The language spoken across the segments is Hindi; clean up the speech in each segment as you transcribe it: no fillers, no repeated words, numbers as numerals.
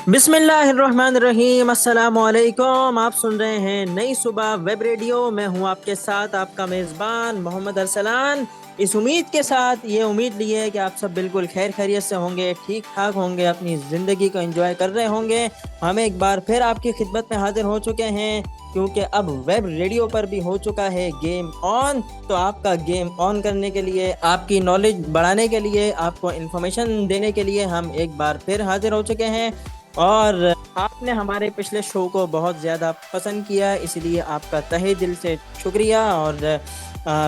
बिस्मिल्लाहिर्रहमानिर्रहीम अस्सलामुअलैकुम। आप सुन रहे हैं नई सुबह वेब रेडियो। मैं हूं आपके साथ आपका मेज़बान मोहम्मद अरसलान। इस उम्मीद के साथ ये उम्मीद ली है कि आप सब बिल्कुल खैर खैरियत से होंगे, ठीक ठाक होंगे, अपनी ज़िंदगी को एंजॉय कर रहे होंगे। हम एक बार फिर आपकी खिदमत में हाजिर हो चुके हैं, क्योंकि अब वेब रेडियो पर भी हो चुका है गेम ऑन। तो आपका गेम ऑन करने के लिए, आपकी नॉलेज बढ़ाने के लिए, आपको इन्फॉर्मेशन देने के लिए हम एक बार फिर हाजिर हो चुके हैं। और आपने हमारे पिछले शो को बहुत ज़्यादा पसंद किया, इसलिए आपका तहे दिल से शुक्रिया। और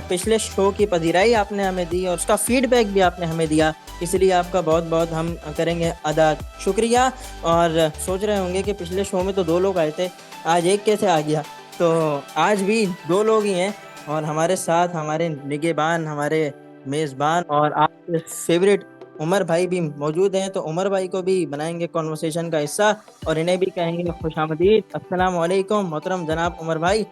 पिछले शो की पजीराई आपने हमें दी और उसका फीडबैक भी आपने हमें दिया, इसलिए आपका बहुत बहुत हम करेंगे अदा शुक्रिया। और सोच रहे होंगे कि पिछले शो में तो 2 लोग आए थे, आज एक कैसे आ गया। तो आज भी 2 लोग ही हैं और हमारे साथ हमारे निगहबान, हमारे मेज़बान और आपके फेवरेट उमर भाई भी मौजूद हैं। तो उमर भाई को भी बनाएंगे कॉन्वर्सेशन का हिस्सा और इन्हें भी कहेंगे खुशामदीद। अस्सलाम वालेकुम मोहतरम जनाब उमर भाई।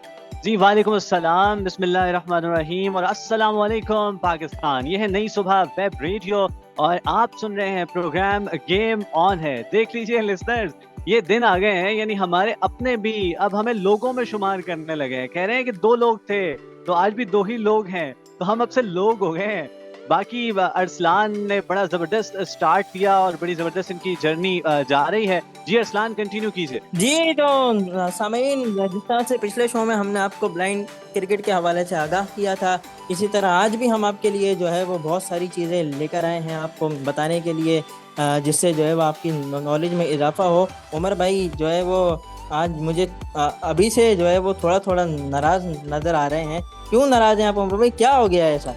जी वालेकुम अस्सलाम, बिस्मिल्लाहिर्रहमानिर्रहीम और अस्सलाम वालेकुम पाकिस्तान। ये है नई सुबह वेब रेडियो और आप सुन रहे हैं प्रोग्राम गेम ऑन है। देख लीजिए लिसनर्स, ये दिन आ गए हैं, यानी हमारे अपने भी अब हमें लोगों में शुमार करने लगे हैं। कह रहे हैं कि 2 लोग थे तो आज भी 2 ही लोग हैं, तो हम अब से लोग हो गए हैं। बाकी अरसलान ने बड़ा जबरदस्त स्टार्ट किया और बड़ी जबरदस्त इनकी जर्नी जा रही है। जी अरसलान, कंटिन्यू कीजिए। जी तो सामीन, जिस तरह से पिछले शो में हमने आपको ब्लाइंड क्रिकेट के हवाले से आगाह किया था, इसी तरह आज भी हम आपके लिए जो है वो बहुत सारी चीज़ें लेकर आए हैं आपको बताने के लिए, जिससे जो है वो आपकी नॉलेज में इजाफा हो। उमर भाई जो है वो आज मुझे अभी से जो है वो थोड़ा थोड़ा नाराज नज़र आ रहे हैं। क्यों नाराज हैं आप उमर भाई, क्या हो गया है ऐसा?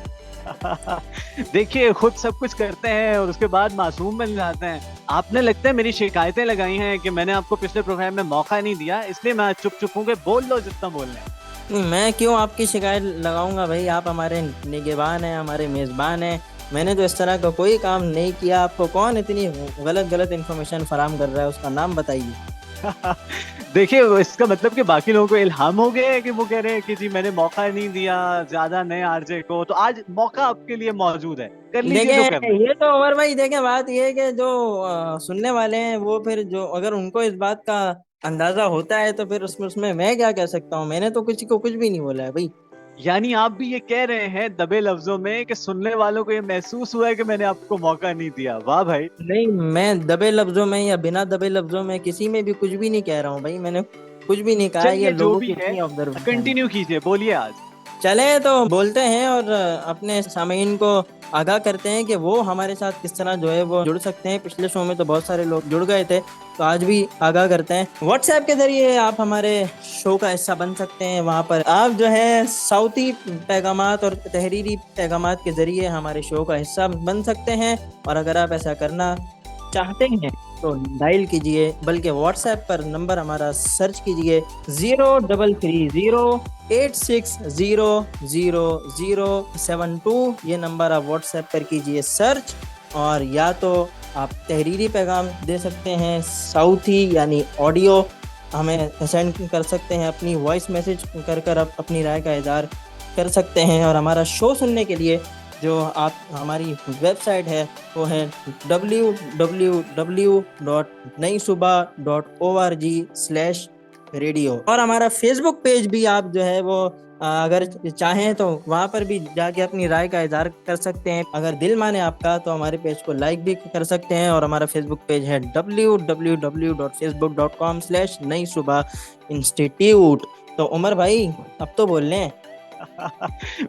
देखिए, खुद सब कुछ करते हैं और उसके बाद मासूम बन जाते हैं। आपने लगता है मेरी शिकायतें लगाई हैं कि मैंने आपको पिछले प्रोग्राम में मौका नहीं दिया, इसलिए मैं चुप चुप हूँ कि बोल लो जितना बोलना है। नहीं, मैं क्यों आपकी शिकायत लगाऊंगा भाई, आप हमारे निगहबान हैं, हमारे मेज़बान हैं। मैंने तो इस तरह का कोई काम नहीं किया। आपको कौन इतनी गलत गलत इन्फॉर्मेशन फराहम कर रहा है, उसका नाम बताइए। देखिए, वो इसका मतलब कि बाकी लोगों को इल्हाम हो गया है कि वो कह रहे हैं कि जी मैंने मौका नहीं दिया ज्यादा नए आरजे को, तो आज मौका आपके लिए मौजूद है, कर लीजिए जो देखें, करना है। ये तो उमर भाई देखें, बात ये है कि जो सुनने वाले हैं वो फिर जो अगर उनको इस बात का अंदाजा होता है तो फिर उसमें उसमें मैं क्या कह सकता हूँ। मैंने तो किसी को कुछ भी नहीं बोला है भाई। यानी आप भी ये कह रहे हैं दबे लफ्जों में कि सुनने वालों को ये महसूस हुआ है कि मैंने आपको मौका नहीं दिया। वाह भाई। नहीं, मैं दबे लफ्जों में या बिना दबे लफ्जों में किसी में भी कुछ भी नहीं कह रहा हूँ भाई। मैंने कुछ भी नहीं कहा है, ये चलिए, जो लोगों की भी है अपनी ऑब्जर्वेशन है। कंटिन्यू कीजिए, बोलिए आज। चले तो बोलते हैं और अपने सामीन को आगाह करते हैं कि वो हमारे साथ किस तरह जो है वो जुड़ सकते हैं। पिछले शो में तो बहुत सारे लोग जुड़ गए थे, तो आज भी आगाह करते हैं। व्हाट्सएप के जरिए आप हमारे शो का हिस्सा बन सकते हैं। वहाँ पर आप जो है साउती पैगामात और तहरीरी पैगामात के जरिए हमारे शो का हिस्सा बन सकते हैं। और अगर आप ऐसा करना चाहते हैं तो डायल कीजिए, बल्कि व्हाट्सएप पर नंबर हमारा सर्च कीजिए 033086000072। ये नंबर आप व्हाट्सएप पर कीजिए सर्च। और या तो आप तहरीरी पैगाम दे सकते हैं, साउथी यानी ऑडियो हमें सेंड कर सकते हैं, अपनी वॉइस मैसेज कर कर आप अपनी राय का इजहार कर सकते हैं। और हमारा शो सुनने के लिए जो आप हमारी वेबसाइट है वो है www.naisubah.org/radio। और हमारा फेसबुक पेज भी आप जो है वो अगर चाहें तो वहाँ पर भी जाके अपनी राय का इजहार कर सकते हैं। अगर दिल माने आपका तो हमारे पेज को लाइक भी कर सकते हैं। और हमारा फेसबुक पेज है www.facebook.com/नई सुबह इंस्टीट्यूट। तो उमर भाई, अब तो बोल लें।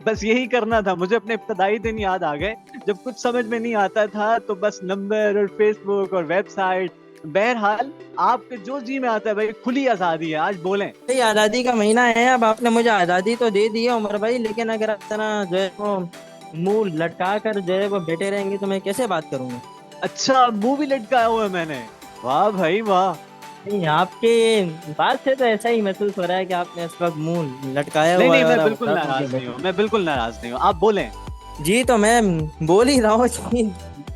बस यही करना था, मुझे अपने इब्तदाई दिन याद आ गए जब कुछ समझ में नहीं आता था तो बस नंबर और फेसबुक और वेबसाइट। बहरहाल, आपके जो जी में आता है भाई, खुली आजादी है, आज बोलें। भाई आज़ादी का महीना है, अब आपने मुझे आज़ादी तो दे दी है उमर भाई, लेकिन अगर आप तरह जो है वो मुंह लटका कर जो है वो बैठे रहेंगे तो मैं कैसे बात करूंगा। अच्छा, मुंह भी लटकाया हुआ है मैंने? वाह भाई वाह। नहीं, आपके बात से तो ऐसा ही महसूस हो रहा है कि आपने इस वक्त मुंह लटकाया नहीं हुआ नहीं, है और मैं आप बिल्कुल उदास होकर नाराज नहीं बैठे हूँ, हैं। मैं बिल्कुल नाराज नहीं हूँ, आप बोलें। जी तो मैं बोल ही रहा हूँ इतनी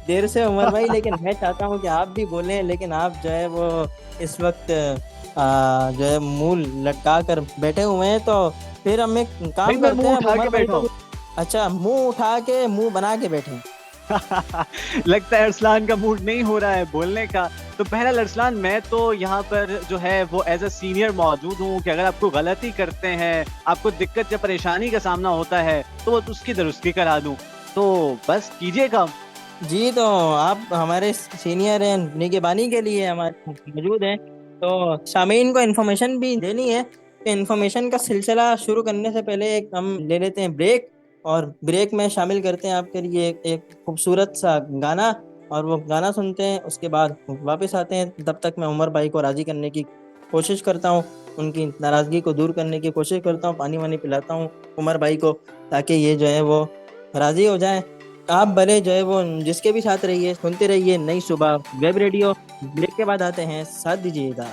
देर से उमर भाई, लेकिन मैं चाहता हूँ कि आप भी बोलें, लेकिन आप जो है वो इस वक्त जो है मुंह लटका कर बैठे हुए हैं। तो फिर हम एक भाई काम मैं करते मुंह हैं, अब उठा उमर के भाई बैठा को हूँ। भी। अच्छा, मुंह उठा के मुंह बना के बैठे हैं। लगता है अरसलान का मूड नहीं हो रहा है बोलने का। तो पहला अरसलान, मैं तो यहाँ पर जो है वो एज अ सीनियर मौजूद हूँ कि अगर आपको गलती करते हैं, आपको दिक्कत या परेशानी का सामना होता है तो वो उसकी दुरुस्ती करा दूँ, तो बस कीजिए काम। जी, तो आप हमारे सीनियर हैं, निगहबानी के लिए हमारे मौजूद हैं। तो सामीन को इन्फॉर्मेशन भी देनी है। तो इन्फॉर्मेशन का सिलसिला शुरू करने से पहले एक हम ले लेते हैं ब्रेक, और ब्रेक में शामिल करते हैं आपके लिए एक खूबसूरत सा गाना, और वो गाना सुनते हैं। उसके बाद वापस आते हैं। तब तक मैं उमर भाई को राज़ी करने की कोशिश करता हूँ, उनकी नाराज़गी को दूर करने की कोशिश करता हूँ, पानी वानी पिलाता हूँ उमर भाई को, ताकि ये जो है वो राज़ी हो जाए। आप भले जो है वो जिसके भी साथ रहिए, सुनते रहिए नई सुबह वेब रेडियो। ब्रेक के बाद आते हैं, साथ दीजिएगा।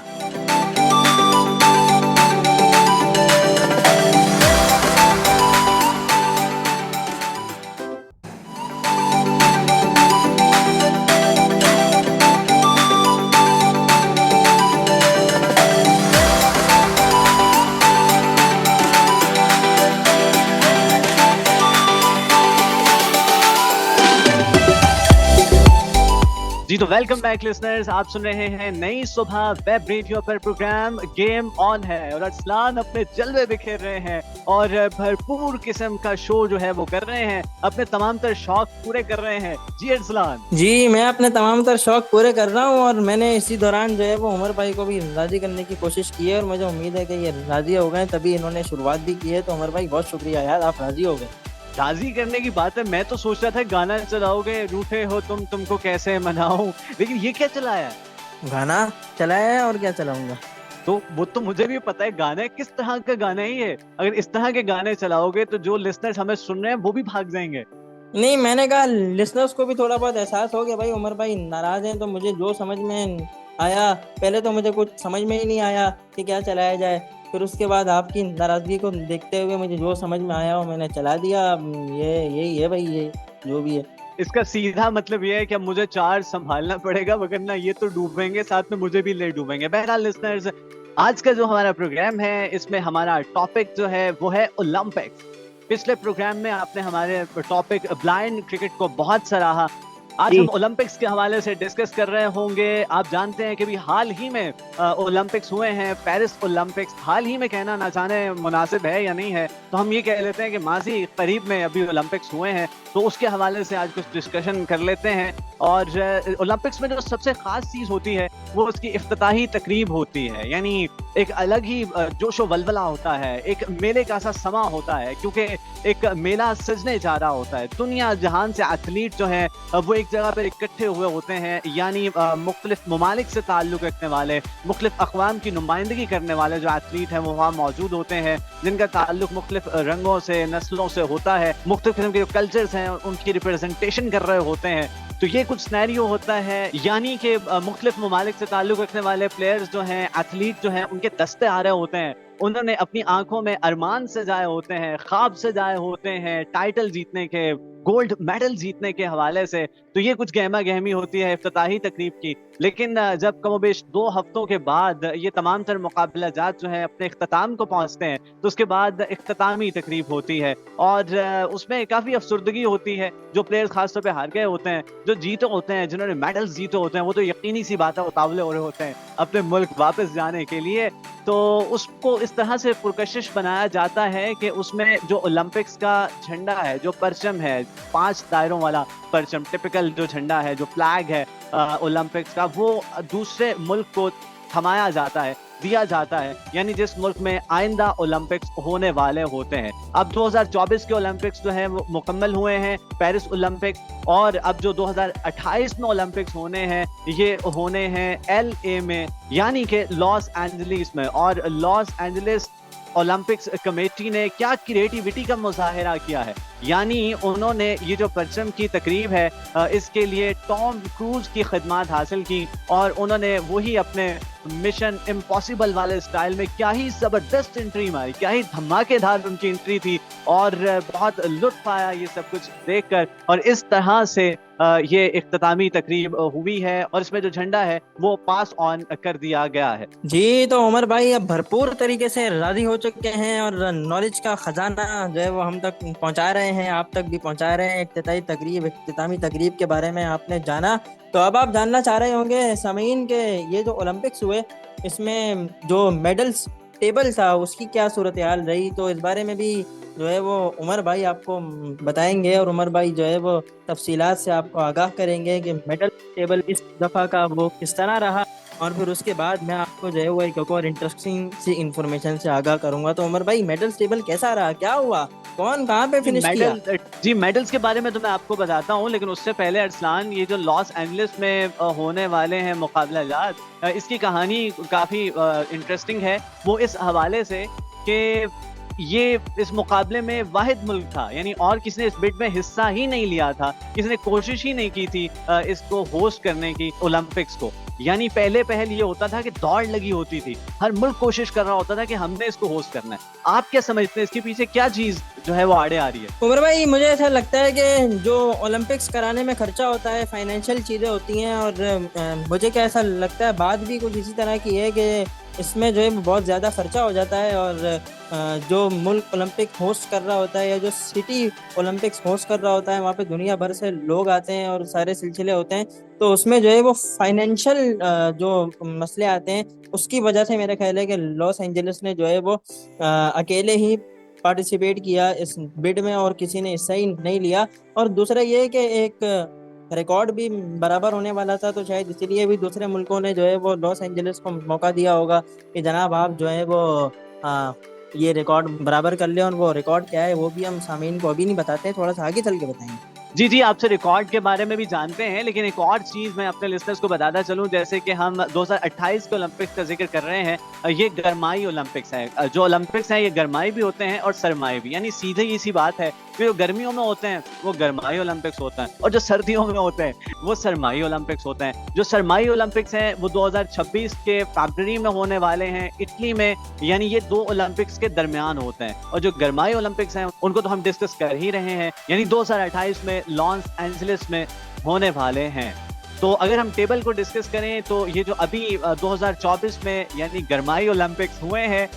जी तो वेलकम बैक लिसनर्स, आप सुन रहे हैं नई सुबह वेब रेडियो पर प्रोग्राम गेम ऑन है, और अरसलान अपने जलवे बिखेर रहे हैं और भरपूर किस्म का शो जो है वो कर रहे हैं, अपने तमाम तर शौक पूरे कर रहे हैं। जी अरसलान। जी, मैं अपने तमाम तर शौक पूरे कर रहा हूँ, और मैंने इसी दौरान जो है वो उमर भाई को भी राज़ी करने की कोशिश की है, और मुझे उम्मीद है कि ये राज़ी हो गए, तभी इन्होंने शुरुआत भी की है। तो उमर भाई बहुत शुक्रिया यार, आप राज़ी हो गए। राजी करने की बात है, मैं तो सोच रहा था गाना चलाओगे, रूठे हो तुमको कैसे मनाऊं, लेकिन ये क्या चलाया है? गाना चलाया है, और क्या चलाऊंगा। तो वो तो मुझे भी पता है गाना है, किस तरह का गाना है ये? अगर इस तरह के गाने चलाओगे तो जो लिसनर्स हमें सुन रहे हैं वो भी भाग जाएंगे। नहीं, मैंने कहा लिसनर्स को भी थोड़ा बहुत एहसास हो गया भाई उमर भाई नाराज हैं, तो मुझे जो समझ में आया, पहले तो मुझे कुछ समझ में ही नहीं आया कि क्या चलाया जाए, फिर उसके बाद आपकी नाराजगी को देखते हुए मुझे जो समझ में आया वो मैंने चला दिया। ये यही है भाई, ये जो भी है। इसका सीधा मतलब ये है कि अब मुझे चार संभालना पड़ेगा, वरना ये तो डूबेंगे, साथ में मुझे भी ले डूबेंगे। बहरहाल लिसनर्स, आज का जो हमारा प्रोग्राम है, इसमें हमारा टॉपिक जो है वो है ओलंपिक्स। पिछले प्रोग्राम में आपने हमारे टॉपिक ब्लाइंड क्रिकेट को बहुत सराहा। आज हम ओलंपिक्स के हवाले से डिस्कस कर रहे होंगे। आप जानते हैं कि भी हाल ही में ओलंपिक्स हुए हैं, पेरिस ओलंपिक्स। हाल ही में कहना ना जाने मुनासिब है या नहीं है, तो हम ये कह लेते हैं कि माजी करीब में अभी ओलंपिक्स हुए हैं, तो उसके हवाले से आज कुछ डिस्कशन कर लेते हैं। और ओलंपिक्स में जो सबसे खास चीज होती है वो उसकी इफ्तिताही तकरीब होती है, यानी एक अलग ही जोशो वलवला होता है, एक मेले का सा समा होता है, क्योंकि एक मेला सजने जा रहा होता है। दुनिया जहान से एथलीट जो है वो एक जगह पर इकट्ठे हुए होते हैं, यानी मुख्तलिफ ममालिक से ताल्लुक रखने वाले, मुख्तलिफ अक़वाम की नुमाइंदगी करने वाले जो एथलीट हैं वो वहाँ मौजूद होते हैं, जिनका ताल्लुक मुख्तलिफ रंगों से, नस्लों से होता है, मुख्तलिफ किस्म के जो कल्चर्स हैं उनकी रिप्रेजेंटेशन कर रहे होते हैं। तो ये कुछ सिनेरियो होता है, यानी कि मुख्तलिफ ममालिक से ताल्लुक रखने वाले प्लेयर्स जो हैं, एथलीट जो हैं, उनके दस्ते आ रहे होते हैं। उन्होंने अपनी आंखों में अरमान सजाए होते हैं, ख्वाब सजाए होते हैं टाइटल जीतने के, गोल्ड मेडल जीतने के हवाले से। तो ये कुछ गहमा गहमी होती है इफ्तिताही तकरीब की। लेकिन जब कमोबेश 2 हफ्तों के बाद ये तमाम तर मुकाबला जात जो है अपने इख्तिताम को पहुंचते हैं, तो उसके बाद इख्तितामी तकरीब होती है, और उसमें काफ़ी अफसरदगी होती है। जो प्लेयर्स खासतौर पे हार गए होते हैं, जो जीते होते हैं, जिन्होंने मेडल्स जीते होते हैं, वो तो यकीनी सी बात है उतावले हो रहे होते हैं अपने मुल्क वापस जाने के लिए। तो उसको इस तरह से पुरकशिश बनाया जाता है कि उसमें जो ओलंपिक्स का झंडा है, जो परचम है, 5 दायरों वाला परचम, टिपिकल जो झंडा है, जो फ्लैग है ओलंपिक्स का, वो दूसरे मुल्क को थमाया जाता है, दिया जाता है, यानी जिस मुल्क में आइंदा ओलंपिक्स होने वाले होते हैं। अब 2024 के ओलंपिक्स जो है वो मुकम्मल हुए हैं, पेरिस ओलंपिक्स, और अब जो 2028 में ओलंपिक्स होने हैं ये होने हैं LA में, यानी कि लॉस एंजलिस में। और लॉस एंजलिस ओलंपिक्स कमेटी ने क्या क्रिएटिविटी का मुजाहिरा किया है, यानी उन्होंने ये जो परचम की तकरीब है इसके लिए टॉम क्रूज की खिदमत हासिल की, और उन्होंने वही अपने मिशन इम्पॉसिबल वाले स्टाइल में क्या ही जबरदस्त एंट्री मारी, क्या ही धमाकेदार उनकी एंट्री थी, और बहुत लुत्फ आया ये सब कुछ देखकर। और इस तरह से ये इख्तितामी तकरीब हुई है और इसमें जो झंडा है वो पास ऑन कर दिया गया है। जी, तो उमर भाई अब भरपूर तरीके से राजी हो चुके हैं और नॉलेज का खजाना जो है वो हम तक पहुंचा रहे हैं, आप तक भी पहुंचा रहे हैं। इख्तितामी तकरीब के बारे में आपने जाना, तो अब आप जानना चाह रहे होंगे सामीन के ये जो ओलंपिक्स हुए इसमें जो मेडल्स टेबल था उसकी क्या सूरत हाल रही, तो इस बारे में भी जो है वो उमर भाई आपको बताएंगे और उमर भाई जो है वो तफसीलात से आपको आगाह करेंगे कि मेडल टेबल इस दफ़ा का वो किस तरह रहा। और फिर उसके बाद मैं आपको जो है वो एक और इंटरेस्टिंग सी इंफॉर्मेशन से आगाह करूंगा। तो उमर भाई मेडल्स टेबल कैसा रहा, क्या हुआ, कौन कहाँ पे जी फिनिश किया? मेडल्स के बारे में तो मैं आपको बताता हूँ, लेकिन उससे पहले अरसलान, ये जो लॉस एंजलिस में होने वाले हैं मुकाबला जात, इसकी कहानी काफ़ी इंटरेस्टिंग है। वो इस हवाले से कि ये इस मुकाबले में वाहिद मुल्क था, यानी और किसी ने इस बिड में हिस्सा ही नहीं लिया था, किसी ने कोशिश ही नहीं की थी इसको होस्ट करने की, ओलंपिक्स को। यानी पहले पहल ये होता था कि दौड़ लगी होती थी, हर मुल्क कोशिश कर रहा होता था कि हमने इसको होस्ट करना है। आप क्या समझते हैं इसके पीछे क्या चीज जो है वो आड़े आ रही है? उमर भाई मुझे ऐसा लगता है कि जो ओलंपिक्स कराने में खर्चा होता है, फाइनेंशियल चीज़ें होती हैं, और मुझे क्या ऐसा लगता है बात भी कुछ इसी तरह की है कि इसमें जो है बहुत ज़्यादा खर्चा हो जाता है। और जो मुल्क ओलंपिक होस्ट कर रहा होता है या जो सिटी ओलंपिक्स होस्ट कर रहा होता है वहाँ पे दुनिया भर से लोग आते हैं और सारे सिलसिले होते हैं, तो उसमें जो है वो फाइनेंशियल जो मसले आते हैं उसकी वजह से मेरा ख्याल है कि लॉस एंजलिस ने जो है वो अकेले ही पार्टिसिपेट किया इस बिड में और किसी ने हिस्सा ही नहीं लिया। और दूसरा ये है कि एक रिकॉर्ड भी बराबर होने वाला था, तो शायद इसीलिए भी दूसरे मुल्कों ने जो है वो लॉस एंजलिस को मौका दिया होगा कि जनाब आप जो है वो आ, ये रिकॉर्ड बराबर कर ले। और वो रिकॉर्ड क्या है वो भी हम सामीन को अभी नहीं बताते, थोड़ा सा आगे चल के बताएंगे। जी जी, आपसे रिकॉर्ड के बारे में भी जानते हैं, लेकिन एक और चीज मैं अपने लिस्टर्स को बताता चलूं, जैसे कि हम 2028 के ओलंपिक्स का जिक्र कर रहे हैं। ये गरमाई ओलंपिक्स है। जो ओलंपिक्स हैं ये गरमाई भी होते हैं और सरमाई भी, यानी सीधे ही सी बात है कि जो गर्मियों में होते हैं वो गरमाई ओलंपिक्स होता है और जो सर्दियों में होते हैं वो सरमाई ओलंपिक्स होते हैं। जो सरमाई ओलंपिक्स हैं वो 2026 के फरवरी में होने वाले हैं इटली में, यानी ये दो ओलंपिक्स के दरमियान होते हैं। और जो गरमाई ओलंपिक्स हैं उनको तो हम डिस्कस कर ही रहे हैं, यानी 2028 में लॉस एंजलिस में होने वाले हैं। तो अगर हम टेबल को डिस्कस करें तो ये जो अभी 2024 में यानी गरमाई ओलंपिक्स हुए हैं,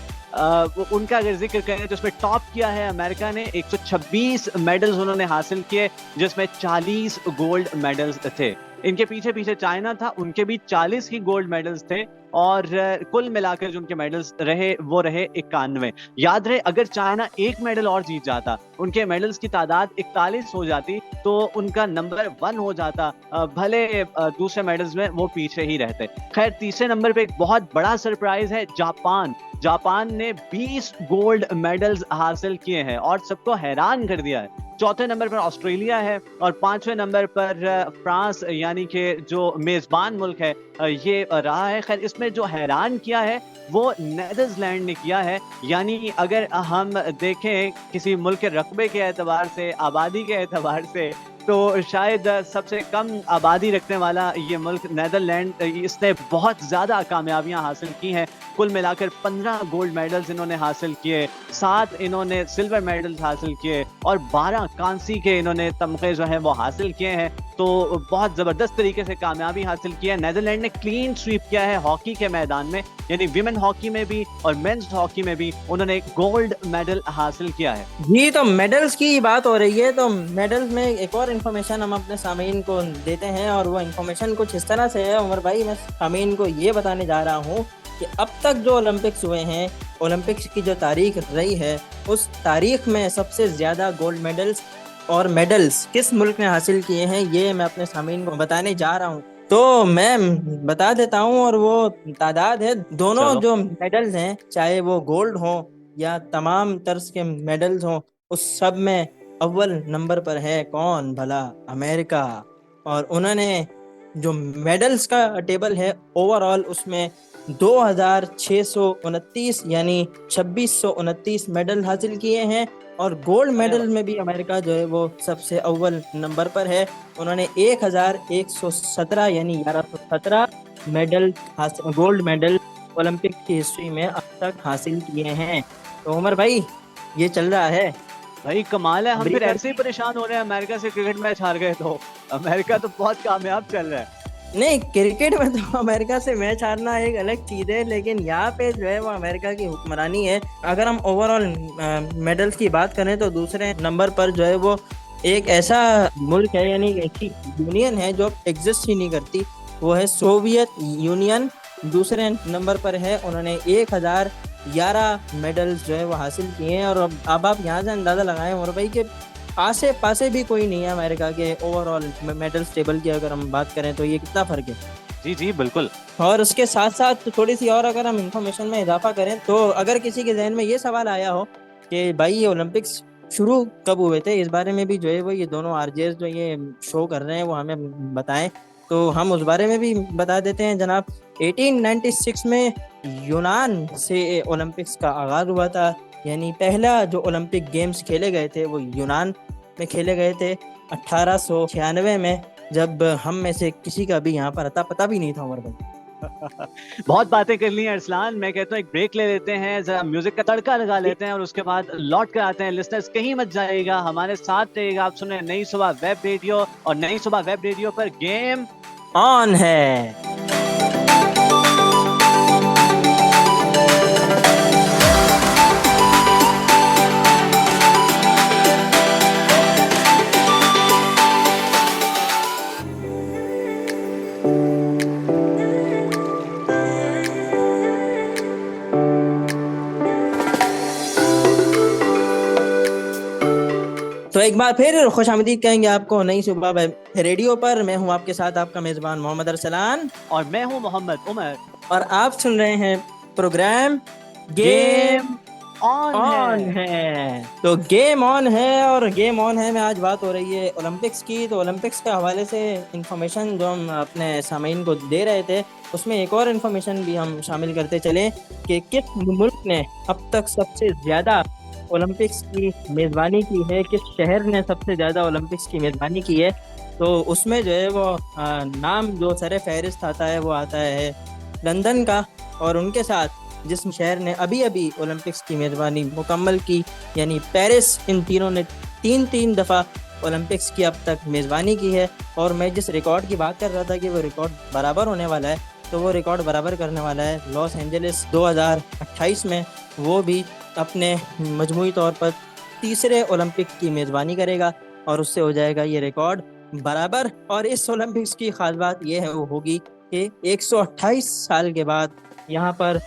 उनका अगर जिक्र करें तो उसमें टॉप किया है अमेरिका ने, 126 मेडल्स उन्होंने हासिल किए, जिसमें 40 गोल्ड मेडल्स थे। इनके पीछे पीछे चाइना था, उनके भी 40 ही गोल्ड मेडल्स थे, और कुल मिलाकर जो उनके मेडल्स रहे वो रहे 91। याद रहे, अगर चाइना एक मेडल और जीत जाता, उनके मेडल्स की तादाद 41 हो जाती, तो उनका नंबर 1 हो जाता, भले दूसरे मेडल्स में वो पीछे ही रहते। खैर, तीसरे नंबर पे एक बहुत बड़ा सरप्राइज है जापान। जापान ने 20 गोल्ड मेडल्स हासिल किए हैं और सबको हैरान कर दिया है। चौथे नंबर पर ऑस्ट्रेलिया है और पांचवें नंबर पर फ्रांस, यानी कि जो मेजबान मुल्क है, ये रहा है। खैर, इसमें जो हैरान किया है वो नीदरलैंड ने किया है। यानी अगर हम देखें किसी मुल्क के रकबे के एतबार से, आबादी के एतबार से, तो शायद सबसे कम आबादी रखने वाला ये मुल्क नीदरलैंड, इसने बहुत ज़्यादा कामयाबियां हासिल की हैं। कुल मिलाकर 15 गोल्ड मेडल्स इन्होंने हासिल किए, 7 इन्होंने सिल्वर मेडल्स हासिल किए और 12 कांसी के इन्होंने तमगे जो हैं वो हासिल किए हैं। तो बहुत ज़बरदस्त तरीके से कामयाबी हासिल की है। नीदरलैंड ने क्लीन स्वीप किया है हॉकी के मैदान में, यानी विमेन हॉकी में भी और मेंस हॉकी में भी उन्होंने गोल्ड मेडल हासिल किया है। जी, तो मेडल्स की बात हो रही है, तो मेडल्स में एक और इन्फॉर्मेशन हम अपने सामीन को देते हैं, और वो इन्फॉर्मेशन कुछ इस तरह से है उमर भाई। मैं सामीन को ये बताने जा रहा हूँ कि अब तक जो ओलंपिक्स हुए हैं, ओलंपिक्स की जो तारीख रही है, उस तारीख में सबसे ज़्यादा गोल्ड मेडल्स और मेडल्स किस मुल्क ने हासिल किए हैं, ये मैं अपने सामीन को बताने जा रहा हूँ। तो मैं बता देता हूँ, और वो तादाद है, दोनों चलो। जो मेडल्स हैं, चाहे वो गोल्ड हो या तमाम तर्ज के मेडल्स हों, उस सब में अव्वल नंबर पर है कौन भला? अमेरिका। और उन्होंने जो मेडल्स का टेबल है ओवरऑल, उसमें 2629 यानी 2629 मेडल हासिल किए हैं। और गोल्ड मेडल में भी अमेरिका जो है वो सबसे अव्वल नंबर पर है, उन्होंने 1117 यानी 1117 मेडल गोल्ड मेडल ओलंपिक की हिस्ट्री में अब तक हासिल किए हैं। तो उमर भाई, ये चल रहा है। भाई कमाल है, हम फिर ब्रीडर ऐसे ही परेशान हो रहे हैं, अमेरिका से क्रिकेट मैच हार गए तो। अमेरिका तो बहुत कामयाब चल रहा है। नहीं, क्रिकेट में तो अमेरिका से मैच हारना एक अलग चीज है, लेकिन यहाँ पे जो है वो अमेरिका की हुक्मरानी है। अगर हम ओवरऑल मेडल्स की बात करें तो दूसरे नंबर पर जो है वो एक ऐसा मुल्क है, यानी ऐसी यूनियन है जो एग्जिस्ट ही नहीं करती, वो है सोवियत यूनियन। दूसरे नंबर पर है, उन्होंने 1011 मेडल्स जो है वो हासिल किए हैं। और अब आप यहाँ से अंदाजा लगाएं और भाई कि आसे पासे भी कोई नहीं है अमेरिका के ओवरऑल मेडल्स टेबल की अगर हम बात करें तो। ये कितना फर्क है। जी जी बिल्कुल। और उसके साथ साथ थोड़ी सी और अगर हम इंफॉर्मेशन में इजाफा करें तो अगर किसी के जहन में ये सवाल आया हो कि भाई ये ओलंपिक्स शुरू कब हुए थे, इस बारे में भी जो है वो ये दोनों आरजेस जो ये शो कर रहे हैं वो हमें बताएं, तो हम उस बारे में भी बता देते हैं जनाब। 1896 में यूनान से ओलंपिक्स का आगाज हुआ था, यानी पहला जो ओलंपिक गेम्स खेले गए थे वो यूनान में खेले गए थे 1896 में, जब हम में से किसी का भी यहाँ पर अता पता भी नहीं था उमर भाई। बहुत बातें कर ली हैं अरसलान, मैं कहता हूँ एक ब्रेक ले लेते हैं, जरा म्यूजिक का तड़का लगा लेते हैं और उसके बाद लौट कर आते हैं। लिसनर्स कहीं मत जाइएगा, हमारे साथ रहिएगा। आप सुन रहे हैं नई सुबह वेब रेडियो, और नई सुबह वेब रेडियो पर गेम ऑन है। तो एक बार फिर खुश आमदीद कहेंगे आपको नई सुबह रेडियो पर। मैं हूं आपके साथ आपका मेजबान मोहम्मद अरसलान, और मैं हूं मोहम्मद उमर, और आप सुन रहे हैं प्रोग्राम गेम ऑन ऑन है। है। तो गेम ऑन है, और गेम ऑन है में आज बात हो रही है ओलंपिक्स की। तो ओलंपिक्स के हवाले से इंफॉर्मेशन जो हम अपने सामीन को दे रहे थे, उसमें एक और इन्फॉर्मेशन भी हम शामिल करते चले कि किस मुल्क ने अब तक सबसे ज्यादा ओलंपिक्स की मेज़बानी की है, किस शहर ने सबसे ज़्यादा ओलंपिक्स की मेज़बानी की है। तो उसमें जो है वो नाम जो सर फहरिस्त आता है वो आता है लंदन का, और उनके साथ जिस शहर ने अभी अभी ओलंपिक्स की मेज़बानी मुकम्मल की, यानी पेरिस, इन तीनों ने तीन तीन दफ़ा ओलंपिक्स की अब तक मेज़बानी की है। और मैं जिस रिकॉर्ड की बात कर रहा था कि वो रिकॉर्ड बराबर होने वाला है, तो वो रिकॉर्ड बराबर करने वाला है लॉस एंजलिस 2028 में। वो भी अपने मजमूई तौर पर तीसरे ओलंपिक की मेज़बानी करेगा और उससे हो जाएगा ये रिकॉर्ड बराबर। और इस ओलंपिक्स की खास बात ये है वो होगी कि 128 साल के बाद यहाँ पर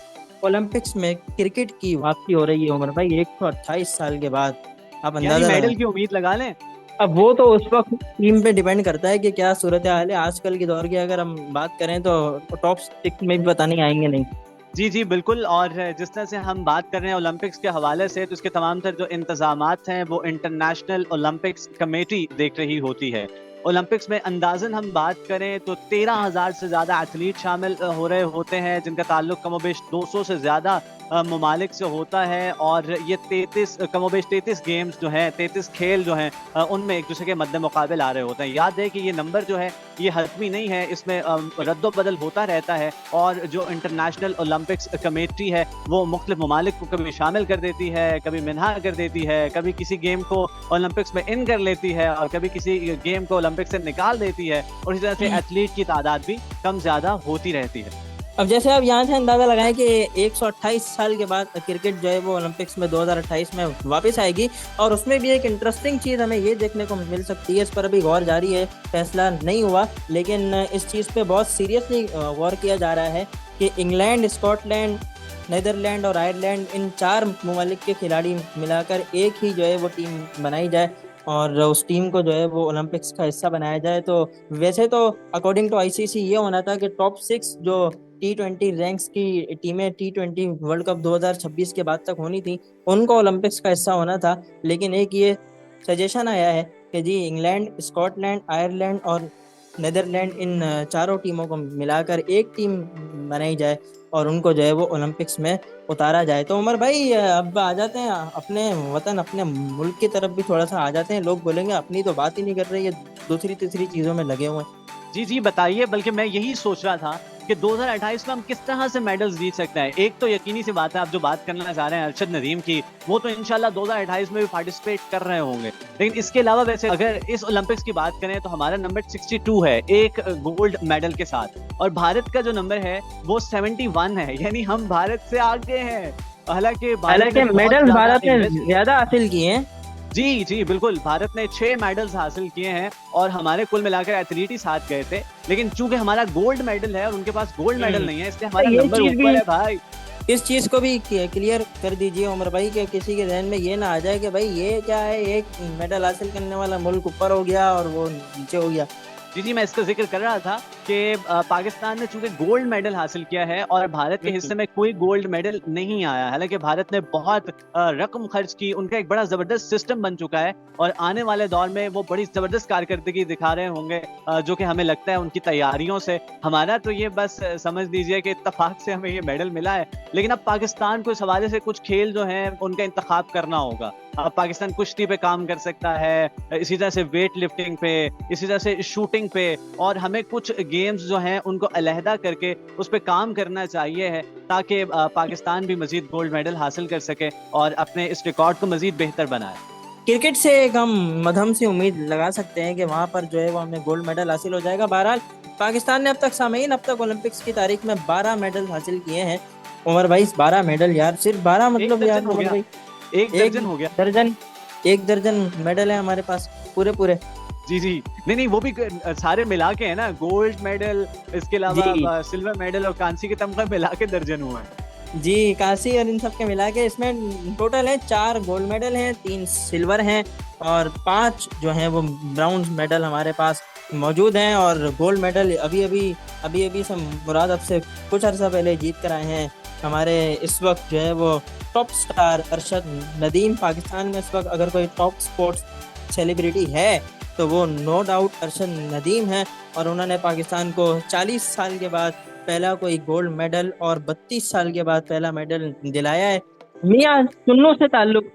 ओलंपिक्स में क्रिकेट की वापसी हो रही है उमर भाई, 128 साल के बाद। आप यानी अंदाजा मेडल लगाएं। की उम्मीद लगा लें। अब वो तो उस वक्त टीम पे डिपेंड करता है कि क्या सूरत हाल है। आजकल के दौर की अगर हम बात करें तो टॉप 6 में भी पता नहीं आएंगे नहीं। जी जी बिल्कुल। और जिस तरह से हम बात कर रहे हैं ओलंपिक्स के हवाले से, तो इसके तमाम तर जो इंतजामात हैं वो इंटरनेशनल ओलंपिक्स कमेटी देख रही होती है। ओलंपिक्स में अंदाजन हम बात करें तो 13,000 से ज़्यादा एथलीट शामिल हो रहे होते हैं, जिनका ताल्लुक कमोबेश 200 से ज़्यादा ममालिक से होता है। और ये 33 गेम्स जो हैं, 33 खेल जो हैं, उनमें एक दूसरे के मद्दे मुकाबिल आ रहे होते हैं। याद है कि ये नंबर जो है ये हतमी नहीं है, इसमें रद्दोबदल होता रहता है। और जो इंटरनेशनल ओलंपिक्स कमेटी है वो मुख्तलिफ ममालिक को कभी शामिल कर देती है, कभी मिन्हा कर देती है, कभी किसी गेम को ओलंपिक्स में इन कर लेती है और कभी किसी गेम को ओलंपिक्स से निकाल देती है। और इसी तरह से एथलीट की तादाद भी कम ज़्यादा होती रहती है। अब जैसे आप यहाँ से अंदाजा लगाएं कि 128 साल के बाद क्रिकेट जो है वो ओलंपिक्स में 2028 में वापस आएगी, और उसमें भी एक इंटरेस्टिंग चीज़ हमें ये देखने को मिल सकती है। इस पर अभी गौर जारी है, फैसला नहीं हुआ, लेकिन इस चीज़ पे बहुत सीरियसली गौर किया जा रहा है कि इंग्लैंड, स्कॉटलैंड, नीदरलैंड और आयरलैंड, इन 4 ममालिक के खिलाड़ी मिलाकर एक ही जो है वो टीम बनाई जाए और उस टीम को जो है वो ओलंपिक्स का हिस्सा बनाया जाए। तो वैसे तो अकॉर्डिंग टू आईसीसी ये होना था कि टॉप 6 जो T20 रैंक्स की टीमें T20 वर्ल्ड कप 2026 के बाद तक होनी थी, उनको ओलंपिक्स का हिस्सा होना था। लेकिन एक ये सजेशन आया है कि जी इंग्लैंड, स्कॉटलैंड, आयरलैंड और नीदरलैंड, इन चारों टीमों को मिलाकर एक टीम बनाई जाए और उनको जो है वो ओलंपिक्स में उतारा जाए। तो उमर भाई अब आ जाते हैं अपने वतन, अपने मुल्क की तरफ भी थोड़ा सा आ जाते हैं। लोग बोलेंगे अपनी तो बात ही नहीं कर रही है, दूसरी तीसरी चीज़ों में लगे हुए हैं। जी जी बताइए। बल्कि मैं यही सोच रहा था कि 2028 में हम किस तरह से मेडल्स जीत सकते हैं। एक तो यकीनी सी बात है, आप जो बात करना चाह रहे हैं अरशद नदीम की, वो तो इंशाल्लाह 2028 में भी पार्टिसिपेट कर रहे होंगे। लेकिन इसके अलावा वैसे अगर इस ओलंपिक्स की बात करें तो हमारा नंबर 62 है, एक गोल्ड मेडल के साथ, और भारत का जो नंबर है वो 71 है, यानी हम भारत से आगे हैं। हालांकि मेडल भारत ने ज्यादा हासिल किए हैं। जी जी बिल्कुल, भारत ने 6 मेडल्स हासिल किए हैं और हमारे कुल मिलाकर एथलीट ही साथ गए थे, लेकिन चूंकि हमारा गोल्ड मेडल है और उनके पास गोल्ड मेडल नहीं है, इसलिए हमारा नंबर ऊपर है भाई। इस चीज को भी क्लियर कर दीजिए उमर भाई, कि किसी के ध्यान में ये ना आ जाए कि भाई ये क्या है, एक मेडल हासिल करने वाला मुल्क ऊपर हो गया और वो नीचे हो गया। जी जी, मैं इसका जिक्र कर रहा था कि पाकिस्तान ने चूंकि गोल्ड मेडल हासिल किया है और भारत के हिस्से में कोई गोल्ड मेडल नहीं आया। हालांकि भारत ने बहुत रकम खर्च की, उनका एक बड़ा जबरदस्त सिस्टम बन चुका है और आने वाले दौर में वो बड़ी जबरदस्त कारकर्दगी दिखा रहे होंगे, जो कि हमें लगता है उनकी तैयारियों से। हमारा तो ये बस समझ लीजिए कि इत्तेफाक से हमें ये मेडल मिला है, लेकिन अब पाकिस्तान को इस हवाले से कुछ खेल जो है उनका इंतखाब करना होगा। अब पाकिस्तान कुश्ती पे काम कर सकता है, इसी तरह से वेट लिफ्टिंग पे, इसी तरह से शूटिंग पे, और हमें कुछ गेम्स जो हैं उनको अलहदा करके उस पे काम करना चाहिए है, ताकि पाकिस्तान भी मजीद गोल्ड मेडल हासिल कर सके और अपने इस रिकॉर्ड को मजीद बेहतर बनाए। क्रिकेट से एक हम मध्यम से उम्मीद लगा सकते हैं कि वहां पर जो है वो हमें गोल्ड मेडल हासिल हो जाएगा। बहरहाल पाकिस्तान ने अब तक ओलंपिक्स की तारीख में 12 मेडल हासिल किए हैं। उमर भाई 12 मेडल यार, सिर्फ 12 मतलब यार उमर भाई एक दर्जन हो गया। एक दर्जन मेडल है हमारे पास पूरे पूरे। जी जी, नहीं वो भी सारे मिला के है ना, गोल्ड मेडल, इसके अलावा सिल्वर मेडल और कांसी के तमगा मिला के दर्जन हुआ है। जी, कांसी और इन सब के मिला के इसमें टोटल है 4 गोल्ड मेडल हैं, 3 सिल्वर हैं और 5 जो हैं वो ब्राउन मेडल हमारे पास मौजूद हैं। और गोल्ड मेडल अभी से मुराद अब से कुछ अर्सा पहले जीत कर आए हैं हमारे इस वक्त जो है वो टॉप स्टार अरशद नदीम। पाकिस्तान में इस वक्त अगर कोई टॉप स्पोर्ट्स सेलिब्रिटी है तो वो नो डाउट अरशद नदीम है, और उन्होंने पाकिस्तान को 40 साल के बाद पहला कोई गोल्ड मेडल और 32 साल के बाद पहला मेडल दिलाया है। मियां चुन्नू से ताल्लुक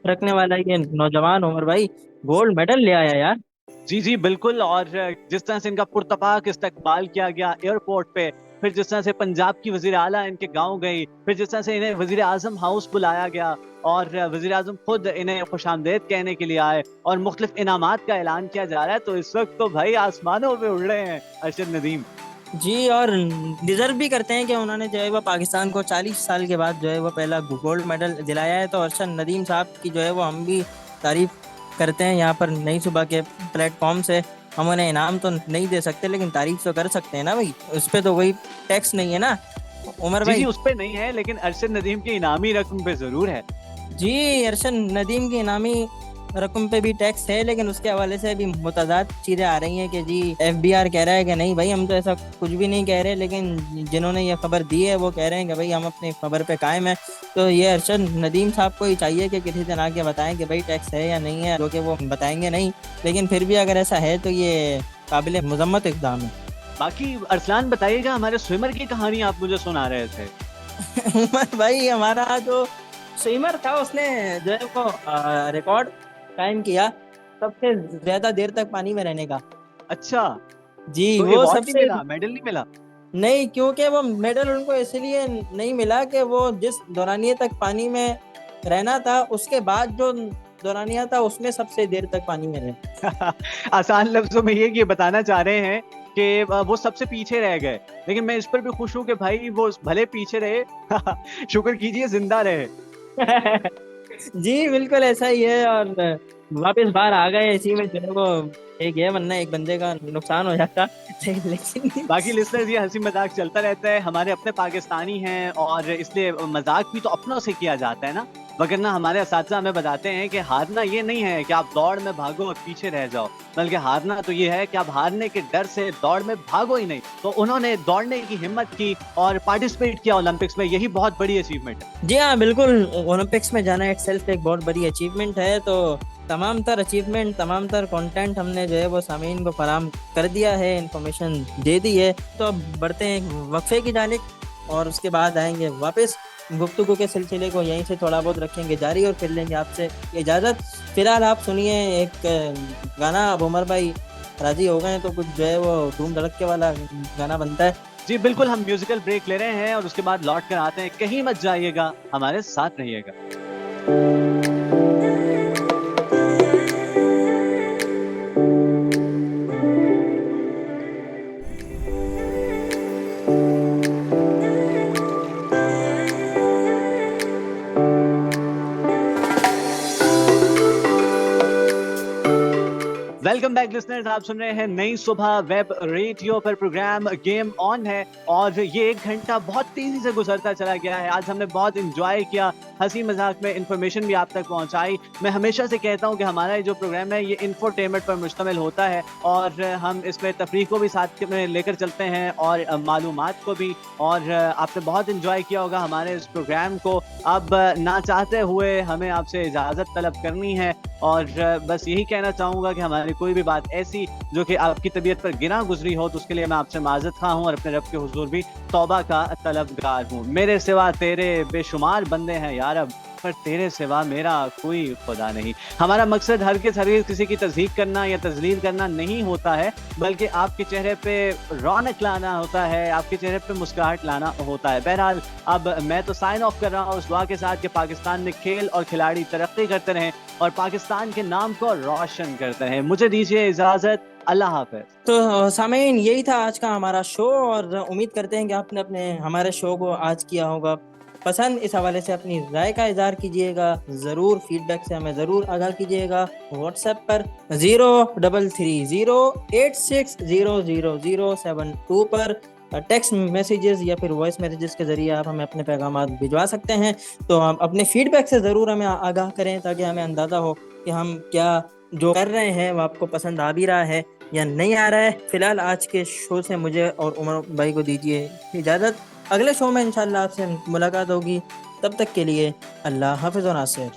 रखने वाला ये नौजवान उमर भाई गोल्ड मेडल ले आया यार। जी जी बिल्कुल, और जिस तरह से इनका पुरतपाक इस्तकबाल किया गया एयरपोर्ट पे, फिर जिस तरह से पंजाब की वजीर आला इनके गांव गई, फिर जिस तरह से इन्हें वजीर आजम हाउस बुलाया गया और वजीर आजम खुद इन्हें खुशामदेद कहने के लिए आए और मुख्तलिफ इनामात का ऐलान किया जा रहा है, तो इस वक्त तो भाई आसमानों पे उड़ रहे हैं अरशद नदीम जी। और डिजर्व भी करते हैं कि उन्होंने जो है वो पाकिस्तान को 40 साल के बाद जो है वो पहला गोल्ड मेडल दिलाया है। तो अरशद नदीम साहब की जो है वो हम भी तारीफ करते हैं यहाँ पर नई सुबह के प्लेटफॉर्म से। हम उन्हें इनाम तो नहीं दे सकते लेकिन तारीफ तो कर सकते हैं ना भाई, उस पर तो कोई टैक्स नहीं है ना उमर भाई। जी उस पे नहीं है, लेकिन अरशद नदीम की इनामी रकम पे जरूर है। जी, अरशद नदीम की इनामी रकम पे भी टैक्स है, लेकिन उसके हवाले से भी मुतज़ाद चीज़ें आ रही हैं कि जी FBR कह रहा है कि नहीं भाई हम तो ऐसा कुछ भी नहीं कह रहे, लेकिन जिन्होंने ये खबर दी है वो कह रहे हैं कि भाई हम अपनी खबर पे कायम है। तो ये अरशद नदीम साहब को ही चाहिए कि किसी दिन आके बताएं कि भाई टैक्स है या नहीं है, जो कि वो बताएंगे नहीं, लेकिन फिर भी अगर ऐसा है तो ये काबिल मुज़म्मत इक़दाम है। बाकी अरसलान बताइएगा, हमारे स्विमर की कहानी आप मुझे सुना रहे थे। उमर भाई हमारा जो स्विमर था उसने जो है वो रिकॉर्ड कायम किया सबसे ज्यादा देर तक पानी में रहने का। अच्छा जी, तो वो सबसे मिला, मेडल नहीं मिला? नहीं, क्योंकि वो मेडल उनको इसलिए नहीं मिला कि वो जिस दौरानिये तक पानी में रहना था उसके बाद जो दौरानिया था उसमें सबसे देर तक पानी में रहे। आसान लफ्जों में ये बताना चाह रहे हैं कि वो सबसे पीछे रह गए, लेकिन मैं इस पर भी खुश हूँ कि भाई वो भले पीछे रहे शुक्र कीजिए जिंदा रहे। जी बिल्कुल ऐसा ही है, और वापस बाहर आ गए इसी में जो है वो एक है, वरना एक बंदे का नुकसान हो जाता। लेकिन बाकी लिस्टनर्स ये हंसी मजाक चलता रहता है, हमारे अपने पाकिस्तानी हैं और इसलिए मजाक भी तो अपनों से किया जाता है ना, वगरना हमारे असातिज़ा हमें बताते हैं कि हारना ये नहीं है कि आप दौड़ में भागो और पीछे रह जाओ, बल्कि हारना तो ये है कि आप हारने के डर से दौड़ में भागो ही नहीं। तो उन्होंने दौड़ने की हिम्मत की और पार्टिसिपेट किया ओलंपिक्स में, यही बहुत बड़ी अचीवमेंट है। जी हाँ बिल्कुल, ओलंपिक्स में जाना इटसेल्फ एक बहुत बड़ी अचीवमेंट है। तो तमाम तर अचीवमेंट, तमाम तर कंटेंट हमने जो है वो सामीन को फराहम कर दिया है, इंफॉर्मेशन दे दी है। तो अब बढ़ते हैं वक्फे की जानिब और उसके बाद आएंगे वापस। गुफ्तगू के सिलसिले को यहीं से थोड़ा बहुत रखेंगे जारी और फिर लेंगे आपसे इजाज़त। फिलहाल आप सुनिए एक गाना। अब उमर भाई राजी हो गए तो कुछ जो है वो धूम धड़के वाला गाना बनता है। जी बिल्कुल, हम म्यूजिकल ब्रेक ले रहे हैं और उसके बाद लौट कर आते हैं। कहीं मत जाइएगा, हमारे साथ रहिएगा। वेलकम बैक लिसनर्स, आप सुन रहे हैं नई सुबह वेब रेडियो पर। प्रोग्राम गेम ऑन है और ये 1 घंटा बहुत तेजी से गुजरता चला गया है। आज हमने बहुत इंजॉय किया, हंसी मजाक में इंफॉर्मेशन भी आप तक पहुंचाई। मैं हमेशा से कहता हूं कि हमारा ये जो प्रोग्राम है ये इंफोटेनमेंट पर मुश्तमिल होता है और हम इसमें तफरीह को भी साथ में लेकर चलते हैं और मालूमात को भी। और आपने बहुत इंजॉय किया होगा हमारे इस प्रोग्राम को। अब ना चाहते हुए हमें आपसे इजाज़त तलब करनी है और बस यही कहना चाहूँगा कि हमारी कोई भी बात ऐसी जो कि आपकी तबीयत पर गिना गुजरी हो तो उसके लिए मैं आपसे माज़रत खा हूँ और अपने रब के हुजूर भी तौबा का तलबगार हूँ। मेरे सिवा तेरे बेशुमार बंदे हैं या रब, पर तेरे सिवा मेरा कोई खुदा नहीं। हमारा मकसद हरगिज़ किसी की तज़हीक करना या तज़लील करना नहीं होता है, बल्कि आपके चेहरे पे रौनक लाना होता है, आपके चेहरे पे मुस्कुराहट लाना होता है। बहरहाल अब मैं तो साइन ऑफ कर रहा हूँ उस दुआ के साथ कि पाकिस्तान में खेल और खिलाड़ी तरक्की करते रहें और पाकिस्तान के नाम को रोशन करते रहें। मुझे दीजिए इजाज़त, अल्लाह हाफ़िज़। तो सामीन, यही था आज का हमारा शो और उम्मीद करते हैं कि आपने अपने हमारे शो को आज किया होगा पसंद। इस हवाले से अपनी राय का इज़हार कीजिएगा, ज़रूर फीडबैक से हमें ज़रूर आगाह कीजिएगा। व्हाट्सएप पर 033086000072 पर टेक्स्ट मैसेजेस या फिर वॉइस मैसेजेस के ज़रिए आप हमें अपने पैगाम भिजवा सकते हैं। तो हम अपने फीडबैक से ज़रूर हमें आगाह करें ताकि हमें अंदाज़ा हो कि हम क्या जो कर रहे हैं वो आपको पसंद आ भी रहा है या नहीं आ रहा है। फिलहाल आज के शो से मुझे और उमर भाई को दीजिए इजाज़त। अगले शो में इंशाल्लाह आपसे मुलाकात होगी। तब तक के लिए अल्लाह हाफ़िज़ और नासिर।